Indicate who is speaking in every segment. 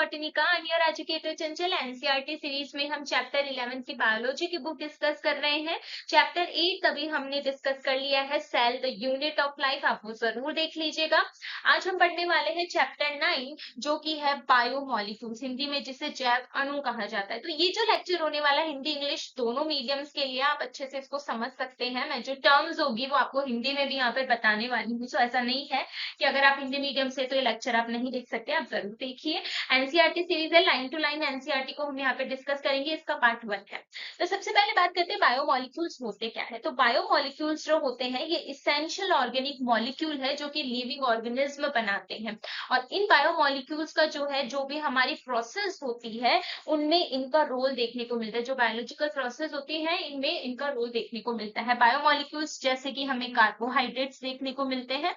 Speaker 1: Botany का। I am your educator Chanchal. NCERT series में हम चैप्टर 11 की बायोलॉजी की बुक डिस्कस कर रहे हैं। चैप्टर 8 अभी हमने डिस्कस कर लिया है, cell the unit of life, आप वो जरूर देख लीजिएगा। आज हम पढ़ने वाले हैं चैप्टर 9 जो कि है बायोमोलिक्यूल्स, हिंदी में जिसे जैव अणु कहा जाता है। तो ये जो लेक्चर होने वाला है हिंदी इंग्लिश दोनों मीडियम्स के लिए, आप अच्छे से इसको समझ सकते हैं। मैं जो टर्म्स होगी वो आपको हिंदी में भी यहाँ पे बताने वाली हूँ। सो ऐसा नहीं है कि अगर आप हिंदी मीडियम से तो ये लेक्चर आप नहीं देख सकते, आप जरूर देखिए। एनसीईआरटी सीरीज है, लाइन टू लाइन एनसीईआरटी को हम यहाँ पे डिस्कस करेंगे, इसका पार्ट 1 है। तो सबसे पहले बात करते हैं बायोमोलिक्यूल्स होते क्या है। तो बायोमोलिक्यूल्स जो होते हैं ये इसेंशियल ऑर्गेनिक मॉलिक्यूल है जो कि लिविंग ऑर्गेनिज्म बनाते हैं। और इन बायोमोलिक्यूल्स का जो है, जो भी हमारी प्रोसेस होती है उनमें इनका रोल देखने को मिलता है। जो बायोलॉजिकल प्रोसेस होती है इनमें इनका रोल देखने को मिलता है। बायोमोलिक्यूल्स जैसे कि हमें कार्बोहाइड्रेट्स देखने को मिलते हैं,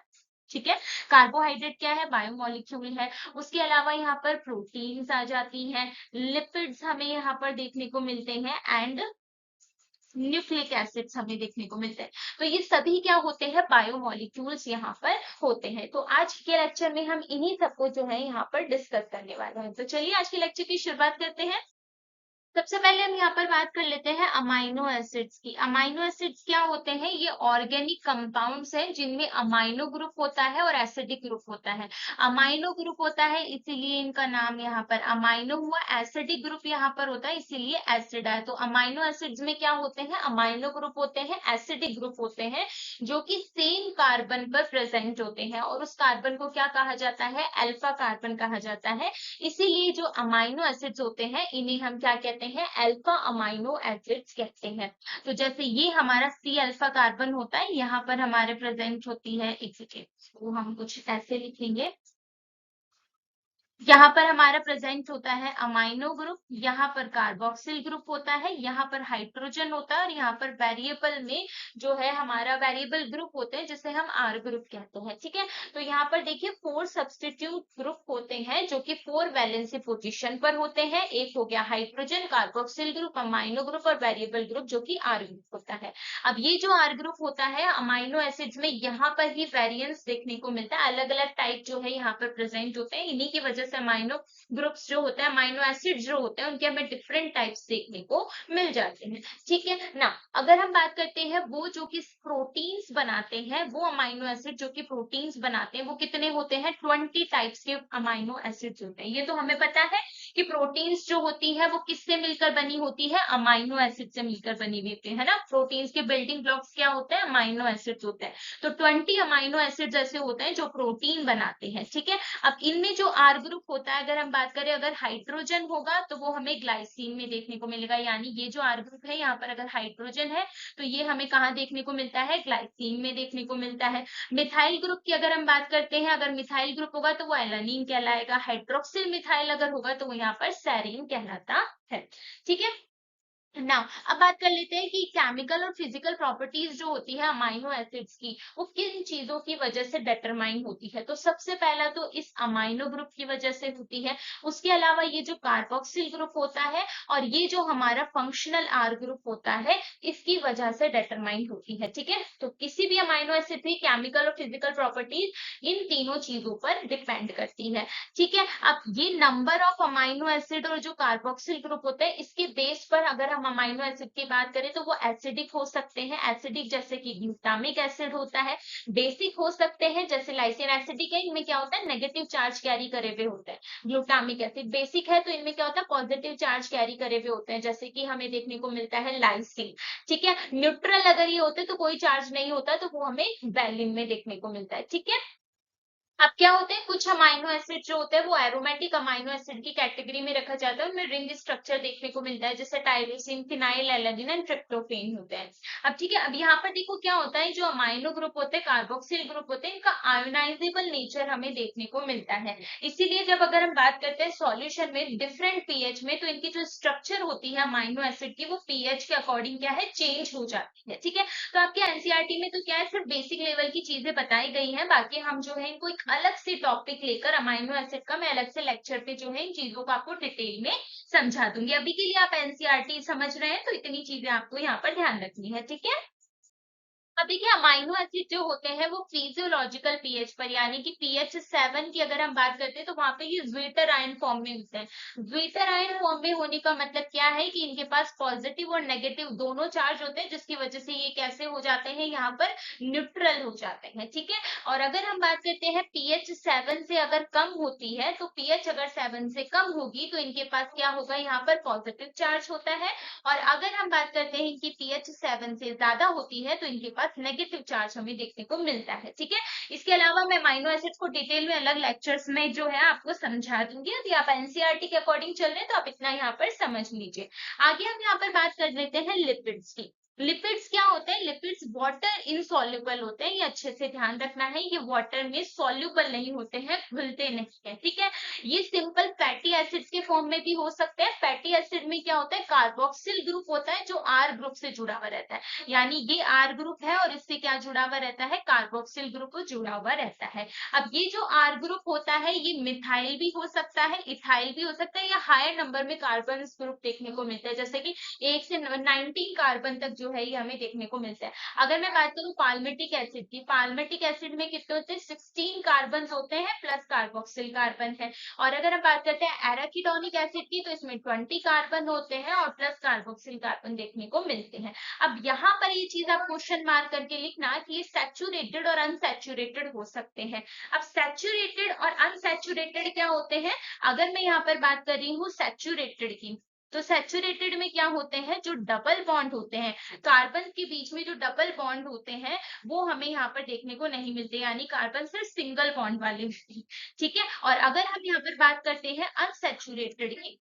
Speaker 1: ठीक है। कार्बोहाइड्रेट क्या है, बायोमोलिक्यूल है। उसके अलावा यहाँ पर प्रोटीन्स आ जाती हैं, लिपिड्स हमें यहाँ पर देखने को मिलते हैं एंड न्यूक्लिक एसिड्स हमें देखने को मिलते हैं। तो ये सभी क्या होते हैं, बायोमोलिक्यूल्स यहाँ पर होते हैं। तो आज के लेक्चर में हम इन्हीं सबको जो है यहाँ पर डिस्कस करने वाले हैं। तो चलिए आज के लेक्चर की शुरुआत करते हैं। सबसे पहले हम यहाँ पर बात कर लेते हैं अमाइनो एसिड्स की। अमाइनो एसिड्स क्या होते हैं, ये ऑर्गेनिक कंपाउंड्स हैं जिनमें अमाइनो ग्रुप होता है और एसिडिक ग्रुप होता है। अमाइनो ग्रुप होता है इसीलिए इनका नाम यहाँ पर अमाइनो हुआ, एसिडिक ग्रुप यहाँ पर होता है इसीलिए एसिड है। तो अमाइनो एसिड्स में क्या होते हैं, अमाइनो ग्रुप होते हैं, एसिडिक ग्रुप होते हैं जो कि सेम कार्बन पर प्रेजेंट होते हैं और उस कार्बन को क्या कहा जाता है, अल्फा कार्बन कहा जाता है। इसीलिए जो अमाइनो एसिड्स होते हैं इन्हें हम क्या कहते हैं, अल्फा अमाइनो एसिड्स कहते हैं। तो जैसे ये हमारा सी अल्फा कार्बन होता है, यहाँ पर हमारे प्रेजेंट होती है, एक सेकेंड, तो हम कुछ ऐसे लिखेंगे, यहाँ पर हमारा प्रेजेंट होता है अमाइनो ग्रुप, यहाँ पर कार्बोक्सिल ग्रुप होता है, यहाँ पर हाइड्रोजन होता है और यहाँ पर वेरिएबल में जो है हमारा वेरिएबल ग्रुप होते हैं जिसे हम आर ग्रुप कहते हैं, ठीक है। तो यहाँ पर देखिए 4 सब्स्टिट्यूट ग्रुप होते हैं जो कि 4 वैलेंसी पोजीशन पर होते हैं। एक हो गया hydrogen, carboxyl group, amino group और वेरिएबल ग्रुप जो कि आर ग्रुप होता है। अब ये जो आर ग्रुप होता है अमाइनो एसिड्स में, यहाँ पर ही वेरिएंस देखने को मिलता है, अलग अलग टाइप जो है यहाँ पर प्रेजेंट होते हैं। इन्हीं की वजह से अमाइनो ग्रुप्स जो होते हैं, अमाइनो एसिड्स जो होते हैं उनके हमें डिफरेंट टाइप्स देखने को मिल जाते हैं, ठीक है ना। अगर हम बात करते हैं वो जो कि प्रोटीन्स बनाते हैं, वो अमाइनो एसिड जो कि प्रोटीन्स बनाते हैं वो कितने होते हैं, 20 टाइप्स के अमाइनो एसिड्स होते हैं। ये तो हमें पता है कि प्रोटीन्स जो होती है वो किससे मिलकर बनी होती है, अमाइनो एसिड से मिलकर बनी हुई होती है ना। प्रोटीन्स के बिल्डिंग ब्लॉक्स क्या होते हैं, अमाइनो एसिड्स होते हैं। तो 20 अमाइनो एसिड्स ऐसे होते हैं जो प्रोटीन बनाते हैं, ठीक है। अब इनमें जो आर ग्रुप होता है, अगर हम बात करें, अगर हाइड्रोजन होगा तो वो हमें ग्लाइसिन में देखने को मिलेगा, यानी ये जो आर ग्रुप है यहाँ पर अगर हाइड्रोजन है तो ये हमें कहाँ देखने को मिलता है, ग्लाइसिन में देखने को मिलता है। मिथाइल ग्रुप की अगर हम बात करते हैं, अगर मिथाइल ग्रुप होगा तो वो एलानिन कहलाएगा। हाइड्रोक्सिल मिथाइल अगर होगा तो वो यहाँ पर सेरीन कहलाता है, ठीक है ना। अब बात कर लेते हैं कि केमिकल और फिजिकल प्रॉपर्टीज जो होती है अमाइनो एसिड्स की, वो किन चीजों की वजह से डिटरमाइन होती है। तो सबसे पहला तो इस अमाइनो ग्रुप की वजह से होती है। उसके अलावा ये जो कार्बोक्सिल ग्रुप होता है और ये जो हमारा फंक्शनल आर ग्रुप होता है इसकी वजह से डिटरमाइन होती है, ठीक है। तो किसी भी अमाइनो एसिड की केमिकल और फिजिकल प्रॉपर्टीज इन तीनों चीजों पर डिपेंड करती है, ठीक है। अब ये नंबर ऑफ अमाइनो एसिड और जो कार्बोक्सिल ग्रुप होते हैं इसके बेस पर अगर हम अमाइनो एसिड की बात करें तो वो एसिडिक हो सकते हैं, एसिडिक जैसे कि ग्लूटामिक एसिड होता है। बेसिक हो सकते हैं जैसे लाइसिन, एसिडिक है इनमें क्या होता है, नेगेटिव चार्ज कैरी करे हुए होते हैं। ग्लूटामिक एसिड बेसिक है तो इनमें क्या होता है, पॉजिटिव चार्ज कैरी करे हुए होते हैं, जैसे कि हमें देखने को मिलता है लाइसिन, ठीक है। न्यूट्रल अगर ये होते तो कोई चार्ज नहीं होता तो वो हमें वैलिन में देखने को मिलता है, ठीक है। अब क्या होते हैं, कुछ अमाइनो एसिड जो होते हैं वो एरोमेटिक अमाइनो एसिड की कैटेगरी में रखा जाता है, उनमें रिंग स्ट्रक्चर देखने को मिलता है, जैसे tyrosine, phenyl alanine and tryptophan होते हैं। अब ठीक है, अब यहाँ पर देखो क्या होता है, जो अमाइनो ग्रुप होते हैं, कार्बोक्सिल ग्रुप होते हैं, इनका आयोनाइजेबल नेचर हमें देखने को मिलता है। इसीलिए जब अगर हम बात करते हैं सॉल्यूशन में डिफरेंट पीएच में, तो इनकी जो स्ट्रक्चर होती है अमाइनो एसिड की वो पीएच के अकॉर्डिंग क्या है, चेंज हो जाती है, ठीक है। तो आपके एनसीईआरटी में तो क्या है, सिर्फ बेसिक लेवल की चीजें बताई गई हैं, बाकी हम जो है इनको एक अलग से टॉपिक लेकर अमाइनो एसिड का मैं अलग से लेक्चर पे जो है इन चीजों को आपको डिटेल में समझा दूंगी। अभी के लिए आप एनसीईआरटी समझ रहे हैं तो इतनी चीजें आपको यहाँ पर ध्यान रखनी है, ठीक है। अब देखिए अमाइनो एसिड जो होते हैं वो फिजियोलॉजिकल पीएच पर यानी कि पीएच 7 की अगर हम बात करते हैं तो वहां पे ये ज्वीटर आयन फॉर्म में होते हैं। ज्वीटर आयन फॉर्म में होने का मतलब क्या है कि इनके पास पॉजिटिव और नेगेटिव दोनों चार्ज होते हैं, जिसकी वजह से ये कैसे हो जाते हैं, यहाँ पर न्यूट्रल हो जाते हैं। ठीक है। और अगर हम बात करते हैं पीएच 7 से अगर कम होती है, तो पीएच अगर 7 से कम होगी तो इनके पास क्या होगा, यहाँ पर पॉजिटिव चार्ज होता है। और अगर हम बात करते हैं इनकी पीएच 7 से ज्यादा होती है तो इनके पास नेगेटिव चार्ज हमें देखने को मिलता है। ठीक है। इसके अलावा मैं अमाइनो एसिड्स को डिटेल में अलग लेक्चर्स में जो है आपको समझा दूंगी। यदि आप एनसीईआरटी के अकॉर्डिंग चल रहे हैं तो आप इतना यहाँ पर समझ लीजिए। आगे हम यहाँ पर बात कर लेते हैं लिपिड्स की। लिपिड्स क्या होते हैं, लिपिड्स वाटर इनसॉल्युबल होते हैं, ये अच्छे से ध्यान रखना है, ये वाटर में सॉल्युबल नहीं होते हैं, घुलते नहीं है। ठीक है। ये सिंपल फैटी एसिड्स के फॉर्म में भी हो सकते हैं। फैटी एसिड में क्या होता है, कार्बोक्सिल ग्रुप होता है जो आर ग्रुप से जुड़ा हुआ रहता है, यानी ये आर ग्रुप है और इससे क्या जुड़ा हुआ रहता है, कार्बोक्सिल ग्रुप जुड़ा हुआ रहता है। अब ये जो आर ग्रुप होता है ये मिथाइल भी हो सकता है, इथाइल भी हो सकता है, या हायर नंबर में कार्बन ग्रुप देखने को मिलता है, जैसे कि 1 से 19 कार्बन तक जो है ये हमें देखने को मिलता है। अगर मैं बात करूं पाल्मिटिक एसिड की, पाल्मिटिक एसिड में कितने होते हैं, 16 कार्बन होते हैं प्लस कार्बोक्सिल कार्बन है। और अगर हम बात करते हैं एराकिडोनिक एसिड की, तो इसमें 20 कार्बन होते हैं और प्लस कार्बोक्सिल कार्बन देखने को मिलते हैं। अब यहाँ पर ये चीज आप क्वेश्चन मार्क करके लिखना कि ये सैचुरेटेड और अनसैचुरेटेड हो सकते हैं। अब सैचुरेटेड और अनसैचुरेटेड क्या होते हैं, अगर मैं यहाँ पर बात कर रही हूँ सैचुरेटेड की, तो सैचुरेटेड में क्या होते हैं, जो डबल बॉन्ड होते हैं, कार्बन के बीच में जो डबल बॉन्ड होते हैं वो हमें यहाँ पर देखने को नहीं मिलते, यानी कार्बन सिर्फ सिंगल बॉन्ड वाले होते हैं। ठीक है। और अगर हम यहाँ पर बात करते हैं अनसैचुरेटेड की,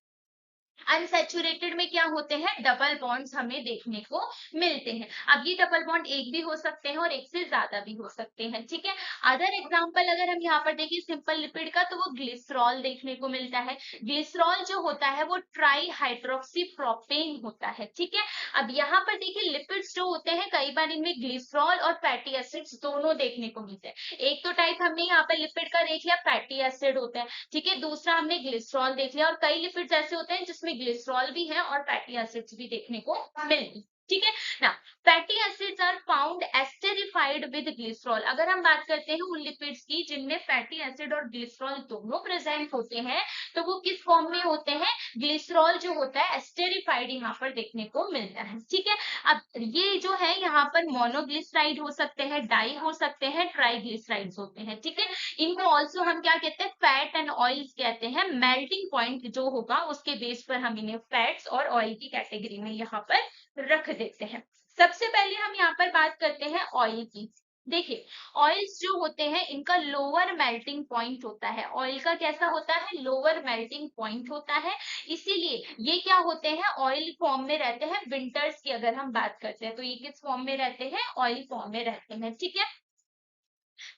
Speaker 1: अनसैचुरेटेड में क्या होते हैं, डबल बॉन्ड्स हमें देखने को मिलते हैं। अब ये डबल बॉन्ड एक भी हो सकते हैं और एक से ज्यादा भी हो सकते हैं। ठीक है। अदर एग्जांपल अगर हम यहाँ पर देखें सिंपल लिपिड का, तो वो ग्लिसरॉल देखने को मिलता है। ग्लिसरॉल जो होता है वो ट्राई हाइड्रोक्सी प्रोपेन होता है। ठीक है। अब यहाँ पर देखिए लिपिड्स जो होते हैं कई बार इनमें ग्लिसरॉल और फैटी एसिड्स दोनों देखने को मिलते हैं। एक तो टाइप हमने यहाँ पर लिपिड का देख लिया, फैटी एसिड होता है। ठीक है। दूसरा हमने ग्लिसरॉल देख लिया, और कई लिपिड्स ऐसे होते हैं जिसमें ग्लिसरॉल भी है और फैटी एसिड्स भी देखने को मिलते हैं। ठीक है ना। Fatty acids are found esterified with glycerol. अगर हम बात करते हैं उन लिपिड्स की जिनमें फैटी एसिड और ग्लिसरॉल दोनों प्रेजेंट होते हैं, तो वो किस फॉर्म में होते हैं, ग्लिसरॉल जो होता है एस्टेरिफाइड यहाँ पर देखने को मिलता है। ठीक है। अब ये जो है यहाँ पर मोनोग्लिसराइड हो सकते हैं, डाई हो सकते हैं, ट्राइग्लिसराइड्स होते हैं। ठीक है। इनको ऑल्सो हम क्या कहते हैं, फैट एंड ऑयल्स कहते हैं। मेल्टिंग पॉइंट जो होगा उसके बेस पर हम इन्हें फैट्स और ऑयल की कैटेगरी में यहाँ पर रख देते हैं। सबसे पहले हम यहाँ पर बात करते हैं ऑयल की। देखिए ऑयल्स जो होते हैं इनका लोअर मेल्टिंग पॉइंट होता है। ऑयल का कैसा होता है, लोअर मेल्टिंग पॉइंट होता है, इसीलिए ये क्या होते हैं, ऑयल फॉर्म में रहते हैं। विंटर्स की अगर हम बात करते हैं तो ये किस फॉर्म में रहते हैं, ऑयल फॉर्म में रहते हैं। ठीक है।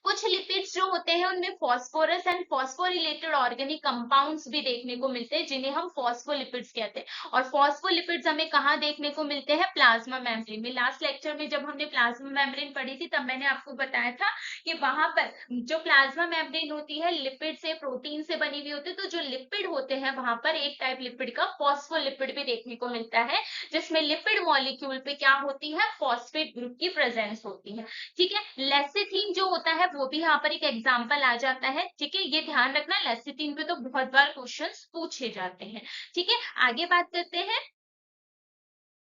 Speaker 1: कुछ लिपिड्स जो होते हैं उनमें phosphorus and phosphorylated organic compounds भी देखने को मिलते हैं, जिन्हें हम फॉस्फोलिपिड्स कहते हैं। और फॉस्फोलिपिड्स हमें कहाँ देखने को मिलते हैं, प्लाज्मा मेम्ब्रेन में। लास्ट लेक्चर में जब हमने प्लाज्मा मेम्ब्रेन पढ़ी थी तब मैंने आपको बताया था कि वहां पर जो प्लाज्मा मेम्ब्रेन होती है लिपिड से, प्रोटीन से बनी हुई होती है, तो जो लिपिड होते हैं वहां पर एक टाइप लिपिड का फॉस्फोलिपिड भी देखने को मिलता है, जिसमें लिपिड मॉलिक्यूल पे क्या होती है, फॉस्फेट ग्रुप की प्रेजेंस होती है। ठीक है। लेसिथिन जो होता है वो भी यहाँ पर एक एग्जाम्पल आ जाता है। ठीक है। ये ध्यान रखना, लेसिथिन पे तो बहुत बार क्वेश्चंस पूछे जाते हैं। ठीक है। आगे बात करते हैं,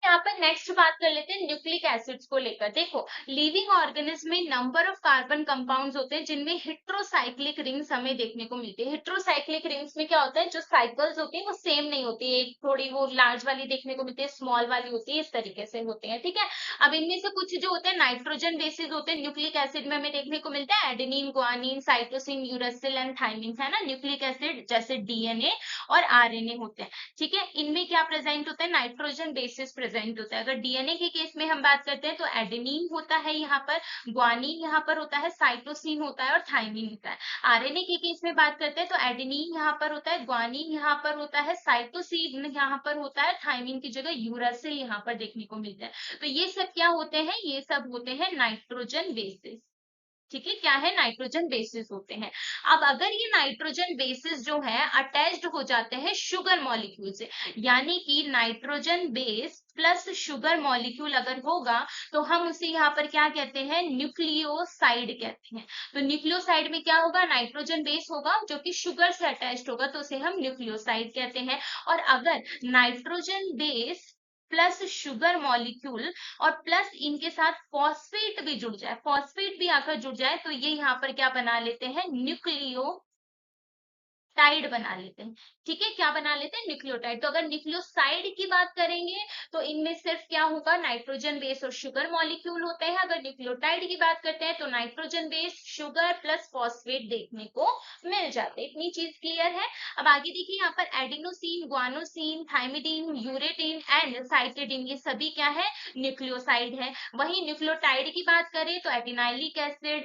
Speaker 1: यहाँ पर नेक्स्ट बात कर लेते हैं न्यूक्लिक एसिड्स को लेकर। देखो लिविंग ऑर्गेनिज्म में नंबर ऑफ कार्बन कंपाउंड्स होते हैं जिनमें हेट्रोसाइक्लिक रिंग्स हमें देखने को मिलती है। हेट्रोसाइक्लिक रिंग्स में क्या होता है, जो साइकिल्स होती है वो सेम नहीं होती है, एक थोड़ी वो लार्ज वाली देखने को मिलती है, स्मॉल वाली होती है, इस तरीके से होते हैं। ठीक है। अब इनमें से कुछ जो होते हैं नाइट्रोजन बेसिस होते हैं, न्यूक्लिक एसिड में हमें देखने को मिलता है adenine, guanine, cytosine, uracil and thymine, है ना। न्यूक्लिक एसिड जैसे डीएनए और आरएनए होते हैं। ठीक है। इनमें क्या प्रेजेंट होता है, नाइट्रोजन बेसिस प्रेजेंट होता है। अगर डीएनए के केस में हम बात करते हैं तो एडेनिन होता है यहाँ पर, ग्वानिन यहाँ पर होता है, साइटोसिन होता है और थाइमिन होता है। आरएनए के केस में बात करते हैं तो एडेनिन यहाँ पर होता है, ग्वानिन यहाँ पर होता है, साइटोसिन यहाँ पर होता है, थाइमिन की जगह यूरासिल यहाँ पर देखने को मिलता है। तो ये सब क्या होते हैं, ये सब होते हैं नाइट्रोजन बेसिस। ठीक है, क्या है, नाइट्रोजन बेसिस होते हैं। अब अगर ये नाइट्रोजन बेसिस जो है अटैच्ड हो जाते हैं शुगर मॉलिक्यूल से, यानी कि nitrogen base plus sugar molecule अगर होगा तो हम उसे यहाँ पर क्या कहते हैं, न्यूक्लियोसाइड कहते हैं। तो न्यूक्लियोसाइड में क्या होगा, नाइट्रोजन बेस होगा जो कि शुगर से अटैच्ड होगा, तो उसे हम न्यूक्लियोसाइड कहते हैं। और अगर nitrogen base plus sugar molecule और प्लस इनके साथ फॉस्फेट भी जुड़ जाए, फॉस्फेट भी आकर जुड़ जाए, तो ये यहाँ पर क्या बना लेते हैं, न्यूक्लियो टाइड बना लेते हैं। ठीक है, क्या बना लेते हैं, न्यूक्लियोटाइड। तो अगर न्यूक्लियोसाइड की बात करेंगे तो इनमें सिर्फ क्या होगा, नाइट्रोजन बेस और शुगर मॉलिक्यूल होते हैं। अगर न्यूक्लियोटाइड की बात करते हैं तो nitrogen base sugar plus phosphate देखने को मिल जाते हैं। इतनी चीज क्लियर है। अब आगे देखिए, यहाँ पर adenosine, guanosine, thymidine, uridine and cytidine, ये सभी क्या है, न्यूक्लियोसाइड है। वही न्यूक्लियोटाइड की बात करें तो adenylic acid,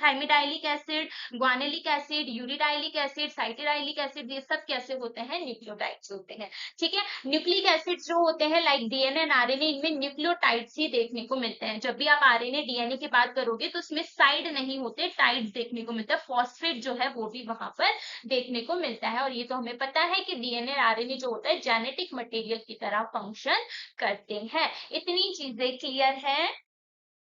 Speaker 1: thymidylic acid, guanylic acid, uridylic acid, cytidylic acid, ये सब कैसे होते हैं, न्यूक्लियोटाइड्स होते हैं। ठीक है, न्यूक्लिक एसिड्स जो होते हैं लाइक डीएनए एंड आरएनए, इनमें न्यूक्लियोटाइड्स ही देखने को मिलते हैं। जब भी आप आरएनए डीएनए की बात करोगे तो उसमें साइड नहीं होते, टाइड्स देखने को मिलता है। फॉस्फेट जो है वो भी वहां पर देखने को मिलता है। और ये तो हमें पता है कि डीएनए आरएनए जो होता है जेनेटिक मटेरियल की तरह फंक्शन करते हैं। इतनी चीजें क्लियर है।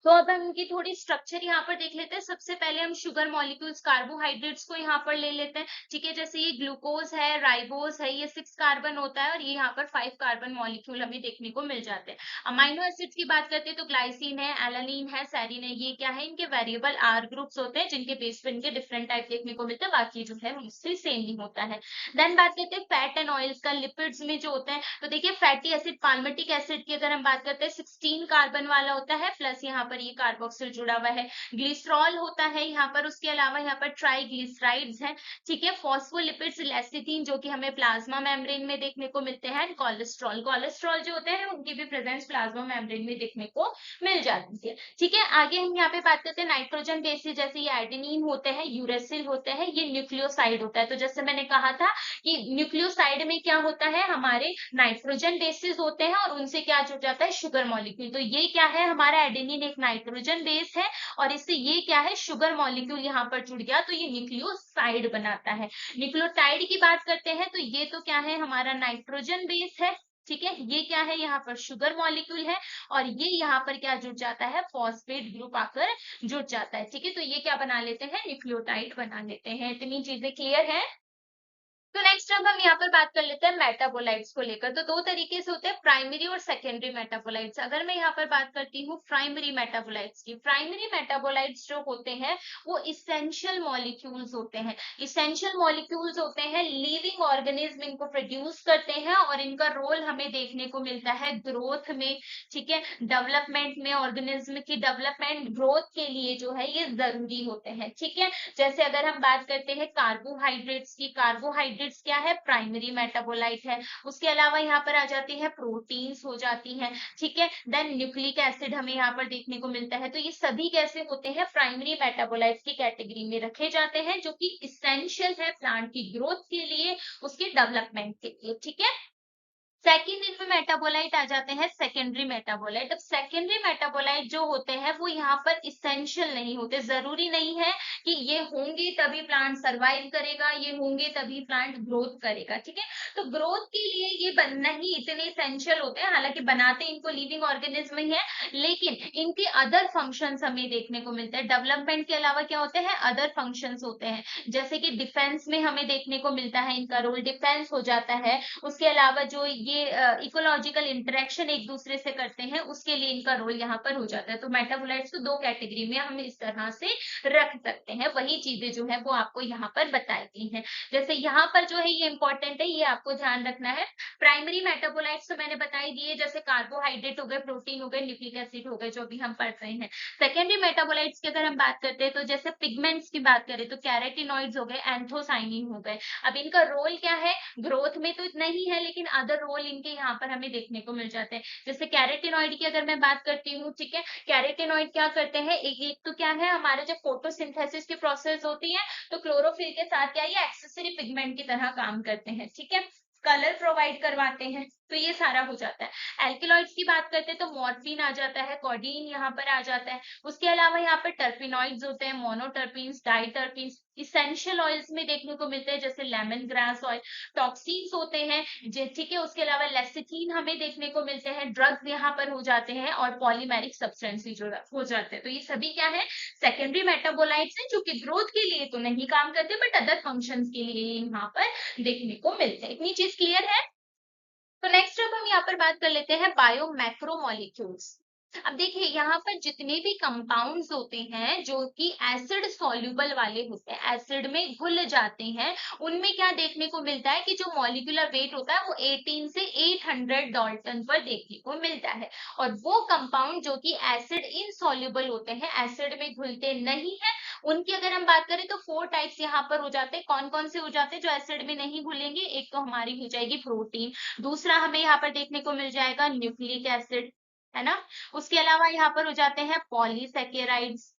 Speaker 1: तो अब हम इनकी थोड़ी स्ट्रक्चर यहाँ पर देख लेते हैं। सबसे पहले हम शुगर मॉलिक्यूल्स, कार्बोहाइड्रेट्स को यहाँ पर ले लेते हैं। ठीक है, जैसे ये ग्लूकोज है, राइबोज है, ये 6 कार्बन होता है और ये यहाँ पर 5 कार्बन मॉलिक्यूल हमें देखने को मिल जाते हैं। अमाइनो एसिड्स की बात करते हैं तो ग्लाइसिन है, एलानिन है, सेरिन है, ये क्या है, इनके वेरिएबल आर ग्रुप्स होते हैं जिनके बेस पर इनके डिफरेंट टाइप देखने को मिलते हैं, बाकी जो है उससे सेम ही होता है। देन बात करते हैं फैट एंड ऑयल्स का, लिपिड्स में जो होते हैं तो देखिए फैटी एसिड, पाल्मिटिक एसिड की अगर हम बात करते हैं 16 कार्बन वाला होता है, प्लस यहाँ पर ये कार्बोक्सिल जुड़ा हुआ है। ग्लिसरॉल होता है यहाँ पर, उसके अलावा यहाँ पर ट्राइग्लिसराइड्स हैं। ठीक है, फॉस्फोलिपिड्स, लेसिथिन जो कि हमें प्लाज्मा मेम्ब्रेन में देखने को मिलते हैं। कोलेस्ट्रॉल, कोलेस्ट्रॉल जो होते हैं उनकी भी प्रेजेंस प्लाज्मा मेम्ब्रेन में देखने को मिल जाती है। ठीक है, आगे हम यहाँ पे बात करते हैं नाइट्रोजन बेसिस, जैसे ये एडेनिन होते हैं, यूरेसिल होते हैं, ये न्यूक्लियोसाइड होता है। तो जैसे मैंने कहा था कि न्यूक्लियोसाइड में क्या होता है, हमारे नाइट्रोजन बेसिस होते हैं और उनसे क्या जुड़ जाता है, शुगर मॉलिक्यूल। तो ये क्या है, हमारा एडेनिन एक नाइट्रोजन बेस है और इससे ये क्या है, शुगर मॉलिक्यूल यहाँ पर जुड़ गया तो ये न्यूक्लियोसाइड बनाता है। न्यूक्लियोटाइड की बात करते हैं तो ये तो क्या है, हमारा नाइट्रोजन बेस है। ठीक है, ये क्या है, यहाँ पर शुगर मॉलिक्यूल है और ये यहाँ पर क्या जुड़ जाता है, फॉस्फेट ग्रुप आकर जुड़ जाता है। ठीक है, तो ये क्या बना लेते हैं, न्यूक्लियोटाइड बना लेते हैं। इतनी चीजें क्लियर है। तो नेक्स्ट अब हम यहाँ पर बात कर लेते हैं मेटाबोलाइट्स को लेकर। तो दो तरीके से होते हैं, प्राइमरी और सेकेंडरी मेटाबोलाइट्स। अगर मैं यहाँ पर बात करती हूँ प्राइमरी मेटाबोलाइट्स की, प्राइमरी मेटाबोलाइट्स जो होते हैं वो इसेंशियल मॉलिक्यूल्स होते हैं। इसेंशियल मॉलिक्यूल्स होते हैं, लिविंग ऑर्गेनिज्म इनको प्रोड्यूस करते हैं और इनका रोल हमें देखने को मिलता है ग्रोथ में। ठीक है, डेवलपमेंट में, ऑर्गेनिज्म की डेवलपमेंट ग्रोथ के लिए जो है ये जरूरी होते हैं। ठीक है, जैसे अगर हम बात करते हैं कार्बोहाइड्रेट्स की, कार्बोहाइड्रेट्स क्या है, प्राइमरी मेटाबोलाइट है। उसके अलावा यहाँ पर आ जाती है प्रोटीन्स हो जाती हैं। ठीक है, देन न्यूक्लिक एसिड हमें यहाँ पर देखने को मिलता है। तो ये सभी कैसे होते हैं, प्राइमरी मेटाबोलाइट्स की कैटेगरी में रखे जाते हैं, जो कि इसेंशियल है प्लांट की ग्रोथ के लिए, उसके डेवलपमेंट के लिए। ठीक है, सेकेंड इनमें मेटाबोलाइट आ जाते हैं सेकेंडरी मेटाबोलाइट। अब सेकेंडरी मेटाबोलाइट जो होते हैं वो यहाँ पर इसेंशियल नहीं होते, जरूरी नहीं है कि ये होंगे तभी प्लांट सरवाइव करेगा, ये होंगे तभी प्लांट ग्रोथ करेगा। ठीक है, तो ग्रोथ के लिए ये बनना ही इतने इसेंशियल होते हैं, हालांकि बनाते इनको लिविंग ऑर्गेनिज्म ही है, लेकिन इनके अदर फंक्शंस हमें देखने को मिलते हैं। डेवलपमेंट के अलावा क्या होते हैं, अदर फंक्शंस होते हैं, जैसे कि डिफेंस में हमें देखने को मिलता है इनका रोल, डिफेंस हो जाता है। उसके अलावा जो ये इकोलॉजिकल इंटरेक्शन एक दूसरे से करते हैं उसके लिए इनका रोल यहाँ पर हो जाता है। तो मेटाबोलाइट्स को दो कैटेगरी में हम इस तरह से रख सकते हैं, वही चीजें जो है वो आपको यहाँ पर बताई गई हैं। जैसे यहाँ पर जो है ये इंपॉर्टेंट है, ये आपको ध्यान रखना है। प्राइमरी मेटाबोलाइट्स तो मैंने बताई दिए, जैसे कार्बोहाइड्रेट हो गए, प्रोटीन हो गए, न्यूक्लिक एसिड हो गए, जो भी हम पढ़ रहे हैं। सेकेंडरी मेटाबोलाइट्स की अगर हम बात करते हैं तो जैसे पिगमेंट्स की बात करें तो कैरेटिनॉइड्स हो गए, एंथोसाइनिन हो गए। अब इनका रोल क्या है, ग्रोथ में तो इतना ही है, लेकिन अदर रोल इनके यहाँ पर हमें देखने को मिल जाते हैं। जैसे कैरेटिनॉइड की अगर मैं बात करती हूँ, ठीक है, कैरेटिनॉइड क्या करते हैं, एक तो क्या है, हमारे जो फोटोसिंथेसिस की प्रोसेस होती है तो क्लोरोफिल के साथ क्या ये एक्सेसरी पिगमेंट की तरह काम करते हैं। ठीक है, कलर प्रोवाइड करवाते हैं। तो ये सारा हो जाता है। एल्केलॉइड्स की बात करते हैं तो मॉर्फिन आ जाता है, कोडीन यहाँ पर आ जाता है। उसके अलावा यहाँ पर टर्पिनॉइड्स होते हैं, मोनोटर्पिन्स, डाइटर्पिन्स, इसेंशियल ऑयल्स में देखने को मिलते हैं जैसे लेमन ग्रास ऑयल। टॉक्सिन्स होते हैं, ठीक है। उसके अलावा लेसिथिन हमें देखने को मिलते हैं, ड्रग्स यहाँ पर हो जाते हैं, और पॉलीमेरिक सब्सटेंस जो हो जाते हैं। तो ये सभी क्या है, सेकेंडरी मेटाबोलाइट्स हैं, जो कि ग्रोथ के लिए तो नहीं काम करते बट अदर फंक्शंस के लिए यहाँ पर देखने को मिलते हैं। इतनी चीज क्लियर है। तो नेक्स्ट अब हम यहाँ पर बात कर लेते हैं बायो मैक्रोमोलिक्यूल्स। अब देखिए यहाँ पर जितने भी कंपाउंड्स होते हैं जो कि एसिड सॉल्युबल वाले होते हैं, एसिड में घुल जाते हैं, उनमें क्या देखने को मिलता है कि जो मॉलिक्यूलर वेट होता है वो 18 से 800 डाल्टन पर देखने को मिलता है। और वो कंपाउंड जो कि एसिड इनसॉल्युबल होते हैं, एसिड में घुलते नहीं है, उनकी अगर हम बात करें तो 4 टाइप्स यहाँ पर हो जाते हैं। कौन कौन से हो जाते हैं जो एसिड में नहीं घुलेंगे? एक तो हमारी हो जाएगी प्रोटीन, दूसरा हमें यहाँ पर देखने को मिल जाएगा न्यूक्लिक एसिड, है ना। उसके अलावा यहाँ पर हो जाते हैं पॉलीसेकेराइड्स,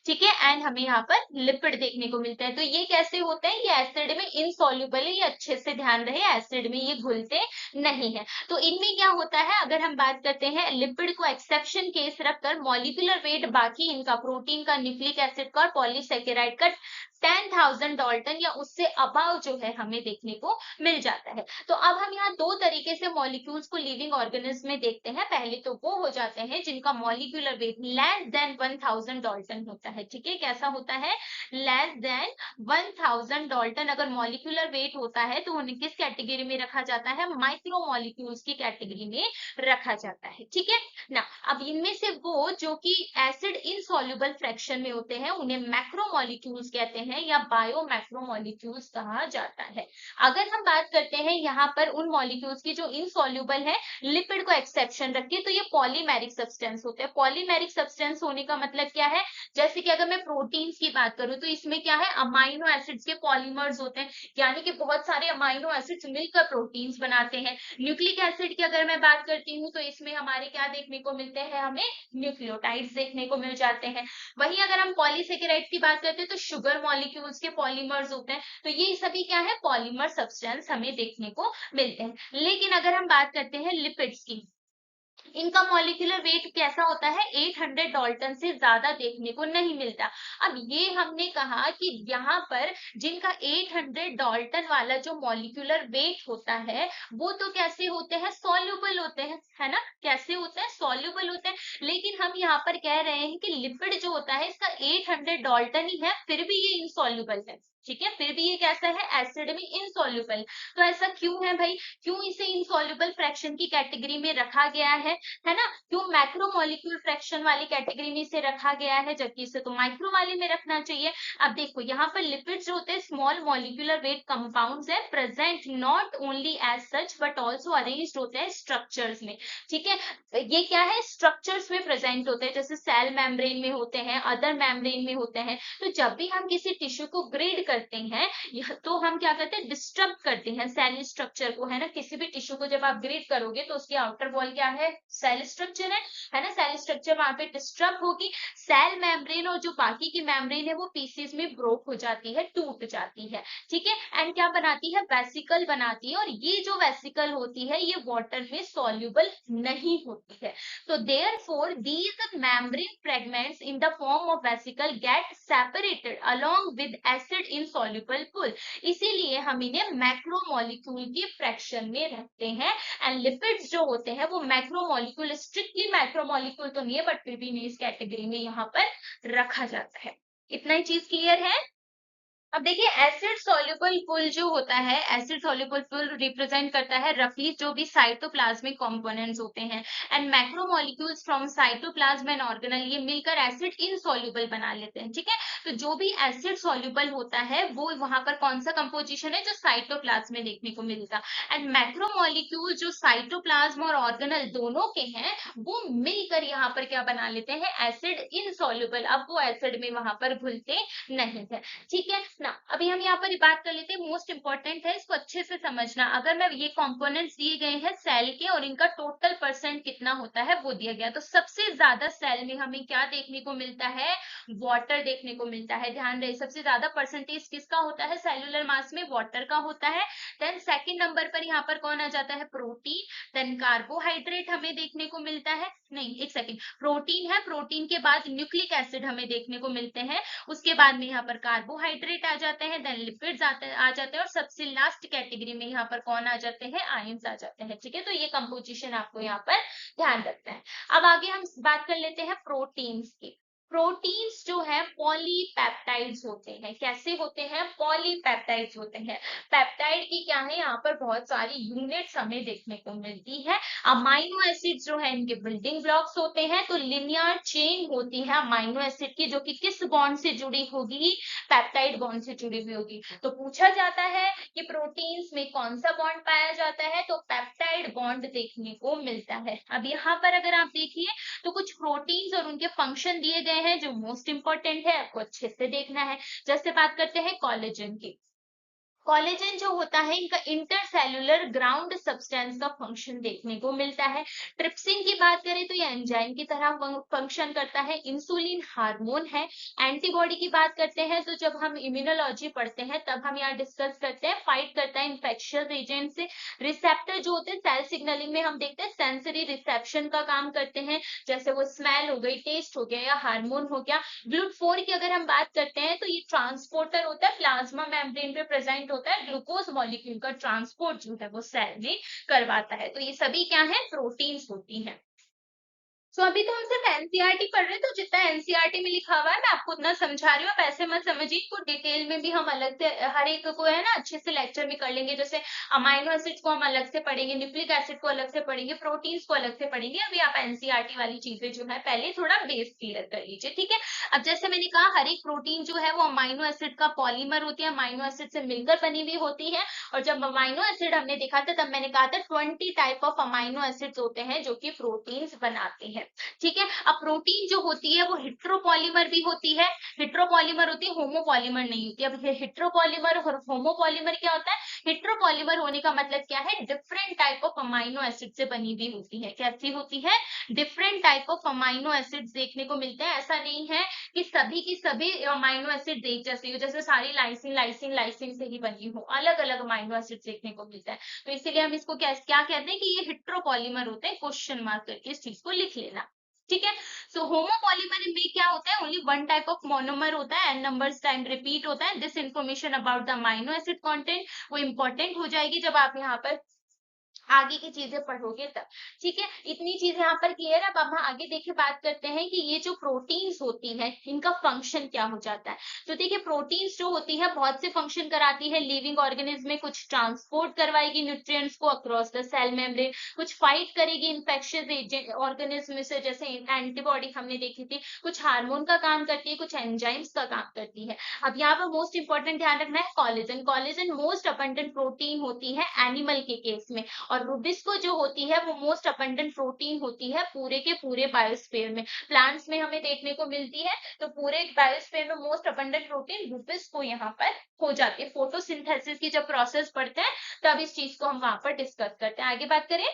Speaker 1: ठीक है। एंड हमें यहाँ पर लिपिड देखने को मिलते हैं। तो ये कैसे होते हैं? ये एसिड में इनसॉल्युबल है, ये अच्छे से ध्यान रहे, एसिड में ये घुलते नहीं है। तो इनमें क्या होता है, अगर हम बात करते हैं लिपिड को एक्सेप्शन केस रखकर, मॉलिक्यूलर वेट बाकी इनका, प्रोटीन का, न्यूक्लिक एसिड का और पॉलीसेकेराइड का 10,000 डाल्टन या उससे अबाव जो है हमें देखने को मिल जाता है। तो अब हम यहाँ दो तरीके से मॉलिक्यूल्स को लिविंग ऑर्गेनिज्म में देखते हैं। पहले तो वो हो जाते हैं जिनका molecular weight less than 1000 Dalton होता है, ठीक है। कैसा होता है? लेस देन 1000 डाल्टन अगर मॉलिक्यूलर वेट होता है तो उन्हें किस कैटेगरी में रखा जाता है? माइक्रो मॉलिक्यूल्स की कैटेगरी में रखा जाता है, ठीक है ना। अब इनमें से वो जो कि एसिड इनसॉल्युबल फ्रैक्शन में होते हैं उन्हें मैक्रो मॉलिक्यूल्स कहते हैं या बायो मैक्रोमोलिक्यूल्स कहा जाता है। अगर हम बात करते हैं यहाँ पर उन मॉलिक्यूल्स की जो इनसॉल्युबल है, लिपिड को एक्सेप्शन रखिए, तो ये पॉलीमेरिक सब्सटेंस होते हैं। पॉलीमेरिक सब्सटेंस होने का मतलब क्या है? जैसे कि अगर मैं प्रोटीन्स की बात करूं तो इसमें क्या है, अमाइनो एसिड्स के पॉलीमर्स होते हैं, यानी कि बहुत सारे अमाइनो एसिड्स मिलकर प्रोटीन्स बनाते हैं। न्यूक्लिक एसिड की अगर मैं बात करती हूँ तो इसमें हमारे क्या देखने को मिलते हैं? हमें न्यूक्लियोटाइड्स देखने को मिल जाते हैं। वहीं अगर हम पॉलीसेकेराइड की बात करते हैं तो शुगर मॉलिक्यूल्स के पॉलीमर्स होते हैं। तो ये सभी क्या है? पॉलीमर सब्सटेंस हमें देखने को मिलते हैं। लेकिन अगर हम बात करते हैं लिपिड्स की, इनका मॉलिक्यूलर वेट कैसा होता है? 800 डाल्टन से ज्यादा देखने को नहीं मिलता। अब ये हमने कहा कि यहाँ पर जिनका 800 डाल्टन वाला जो मॉलिक्यूलर वेट होता है वो तो कैसे होते हैं? सॉल्युबल होते हैं, है ना। कैसे होते हैं? सॉल्युबल होते हैं। लेकिन हम यहाँ पर कह रहे हैं कि लिपिड जो होता है इसका 800 डाल्टन ही है, फिर भी ये इनसॉल्युबल है, ठीक है। फिर भी ये कैसा है? एसिड में इनसॉल्युबल। तो ऐसा क्यों है भाई? क्यों इसे इनसॉल्युबल फ्रैक्शन की कैटेगरी में रखा गया है ना। क्यों मैक्रो मॉलिक्यूल फ्रैक्शन वाली कैटेगरी में इसे रखा गया है, जबकि इसे तो माइक्रो वाले में रखना चाहिए। अब देखो यहाँ पर लिपिड्स जो होते हैं स्मॉल मॉलिक्यूलर वेट कंपाउंड्स है, present not only as such but also arranged होते हैं स्ट्रक्चर्स में, ठीक है। ये क्या है? स्ट्रक्चर्स में प्रेजेंट होते हैं, जैसे सेल मेम्ब्रेन में होते हैं, अदर मेम्ब्रेन में होते हैं। तो जब भी हम किसी टिश्यू को ग्रेड करते हैं तो हम क्या करते हैं? डिस्टर्ब करते हैं सेल स्ट्रक्चर को, है ना। किसी भी टिश्यू को जब आप ग्रेड करोगे तो उसकी आउटर वॉल क्या है? सेल स्ट्रक्चर है ना। सेल स्ट्रक्चर वहां पे डिस्टर्ब होगी, सेल मेम्ब्रेन और जो बाकी की मेम्ब्रेन है वो पीसेस में ब्रोक हो जाती है, टूट जाती है, ठीक है। एंड क्या बनाती है? वेसिकल बनाती है। और ये जो वेसिकल होती है ये वाटर में सॉल्युबल नहीं होती है। तो therefore these membrane fragments in the form of vesicle get separated along with acid insoluble pool, इसीलिए हम इन्हें मैक्रोमोलिक्यूल की फ्रैक्शन में रखते हैं। एंड लिपिड्स जो होते हैं वो मैक्रोमोलिक्यूल, स्ट्रिक्टली मैक्रोमोलिक्यूल तो नहीं है बट फिर भी इन्हें इस कैटेगरी में यहाँ पर रखा जाता है। इतना ही चीज क्लियर है। अब देखिए एसिड सॉल्युबल पुल जो होता है, एसिड सॉल्युबल पुल रिप्रेजेंट करता है रफली जो भी साइटोप्लाज्मिक कंपोनेंट्स होते हैं। And macromolecules from cytoplasm and organelle ये मिलकर एसिड इनसॉल्युबल बना लेते हैं, ठीक है। तो जो भी एसिड सॉल्युबल होता है वो वहां पर कौन सा कंपोजिशन है? जो साइटोप्लाज्म में देखने को मिलेगा। एंड मैक्रोमोलिक्यूल जो साइटोप्लाज्म और ऑर्गेनल दोनों के हैं वो मिलकर यहाँ पर क्या बना लेते हैं? Acid insoluble. अब वो एसिड में वहां पर घुलते नहीं है, ठीक है ना अभी हम यहाँ पर बात कर लेते हैं, मोस्ट इंपॉर्टेंट है, इसको अच्छे से समझना। अगर मैं ये कंपोनेंट्स दिए गए हैं सेल के और इनका टोटल परसेंट कितना होता है वो दिया गया, तो सबसे ज्यादा सेल में हमें क्या देखने को मिलता है, वाटर देखने को मिलता है। ध्यान रहे, सबसे ज्यादा परसेंटेज किसका होता है सेल्यूलर मास में, वाटर का होता है। देन सेकंड नंबर पर यहाँ पर कौन आ जाता है, प्रोटीन। देन कार्बोहाइड्रेट हमें देखने को मिलता है, नहीं एक सेकेंड, प्रोटीन है, प्रोटीन के बाद न्यूक्लिक एसिड हमें देखने को मिलते हैं, उसके बाद में यहाँ पर कार्बोहाइड्रेट आ जाते हैं, देन लिपिड्स आ जाते हैं, और सबसे लास्ट कैटेगरी में यहाँ पर कौन आ जाते हैं, आयंस आ जाते हैं। ठीक है, तो ये कंपोजिशन आपको यहाँ पर ध्यान रखना है। अब आगे हम बात कर लेते हैं प्रोटीन्स की। प्रोटीन्स जो है पॉलीपेप्टाइड्स होते हैं। कैसे होते हैं, पॉलीपेप्टाइड्स होते हैं। पेप्टाइड की क्या है, यहाँ पर बहुत सारी यूनिट्स हमें देखने को मिलती है। अमाइनो एसिड जो है इनके बिल्डिंग ब्लॉक्स होते हैं, तो लिनियर चेन होती है अमाइनो एसिड की, जो कि किस बॉन्ड से जुड़ी होगी, पेप्टाइड बॉन्ड से जुड़ी हुई होगी। तो पूछा जाता है कि प्रोटीन्स में कौन सा बॉन्ड पाया जाता है, तो पेप्टाइड बॉन्ड देखने को मिलता है। अब यहाँ पर अगर आप देखिए तो कुछ प्रोटीन्स और उनके फंक्शन दिए गए हैं जो मोस्ट इंपॉर्टेंट है, आपको अच्छे से देखना है। जैसे बात करते हैं कोलेजन की। कोलेजन जो होता है इनका इंटरसेल्युलर ग्राउंड सब्सटेंस का फंक्शन देखने को मिलता है। ट्रिप्सिन की बात करें तो ये एंजाइम की तरह फंक्शन करता है। इंसुलिन हार्मोन है। एंटीबॉडी की बात करते हैं तो जब हम इम्यूनोलॉजी पढ़ते हैं तब हम यहाँ डिस्कस करते हैं, फाइट करता है इन्फेक्शियस एजेंट से। रिसेप्टर जो होते हैं सेल सिग्नलिंग में हम देखते हैं सेंसरी रिसेप्शन का काम करते हैं, जैसे वो स्मेल हो गई, टेस्ट हो गया या हार्मोन हो गया। ग्लूट4 की अगर हम बात करते हैं तो ये ट्रांसपोर्टर होता है, प्लाज्मा मेम्ब्रेन पे प्रेजेंट होता है, ग्लूकोज मॉलिक्यूल का ट्रांसपोर्ट जो है वो सेल में करवाता है। तो ये सभी क्या है, प्रोटीन्स होती हैं। सो अभी तो हम सिर्फ एनसीईआरटी पढ़ रहे हैं, तो जितना एनसीईआरटी में लिखा हुआ है मैं आपको उतना समझा रही हूँ, आप ऐसे मत समझिए, को डिटेल में भी हम अलग से हर एक को है ना अच्छे से लेक्चर में कर लेंगे। जैसे अमाइनो एसिड्स को हम अलग से पढ़ेंगे, न्यूक्लिक एसिड को अलग से पढ़ेंगे, प्रोटीन्स को अलग से पढ़ेंगे। अभी आप एनसीईआरटी वाली चीजें जो है पहले थोड़ा बेस क्लियर कर लीजिए, ठीक है। अब जैसे मैंने कहा हर एक प्रोटीन जो है वो अमाइनो एसिड का पॉलीमर होती है, अमाइनो एसिड से मिलकर बनी हुई होती है। और जब अमाइनो एसिड हमने देखा था तब मैंने कहा था 20 टाइप ऑफ अमाइनो एसिड्स होते हैं जो कि प्रोटीन्स बनाते हैं, ठीक है। अब प्रोटीन जो होती है वो हेट्रोपॉलीमर भी होती है, हेट्रोपॉलीमर होती है, होमोपॉलीमर नहीं होती। अब हेट्रोपॉलीमर और होमोपॉलीमर क्या होता है, हेट्रोपॉलीमर होने का मतलब क्या है, different type of amino acid से बनी हुई होती है। कैसी होती है, different type of amino acids देखने को मिलते हैं। ऐसा नहीं है कि सभी की सभी अमाइनो एसिड एक जैसी हो, जैसे सारी लाइसिन लाइसिन लाइसिन से ही बनी हो, अलग अलग अमाइनो एसिड देखने को मिलता है। तो इसीलिए हम इसको क्या क्या कहते हैं कि ये हेट्रोपॉलीमर होते हैं, क्वेश्चन मार्क करके इस चीज को लिख लेना, ठीक है। सो होमोपॉलीमर में क्या होता है, only one type of monomer होता है, एन नंबर्स टाइम रिपीट होता है। This information about the amino acid content वो इंपॉर्टेंट हो जाएगी जब आप यहाँ पर आगे की चीजें पढ़ोगे तब, ठीक है। इतनी चीजें यहाँ पर क्लियर है। अब हम आगे देखिए बात करते हैं कि ये जो प्रोटीन्स होती है इनका फंक्शन क्या हो जाता है। तो देखिए प्रोटीन्स जो होती है बहुत से फंक्शन कराती है लिविंग ऑर्गेनिज्म में, कुछ ट्रांसपोर्ट करवाएगी न्यूट्रिएंट्स को अक्रॉस द सेल मेम्ब्रेन, कुछ फाइट करेगी इन्फेक्शियस एजेंट ऑर्गेनिज्म से, जैसे एंटीबॉडी हमने देखी थी, कुछ हार्मोन का काम करती है, कुछ एंजाइम्स का काम करती है। अब यहाँ पर मोस्ट इंपॉर्टेंट ध्यान रखना है collagen. Collagen most abundant protein होती है एनिमल के केस में, और रूबिस्को जो होती है वो मोस्ट अबंडेंट प्रोटीन होती है पूरे के पूरे बायोस्फीयर में। प्लांट्स में हमें देखने को मिलती है, तो पूरे बायोस्फीयर में मोस्ट अबंडेंट प्रोटीन रूबिस्को यहाँ पर हो जाती है। फोटोसिंथेसिस की जब प्रोसेस पढ़ते हैं तब इस चीज को हम वहां पर डिस्कस करते हैं। आगे बात करें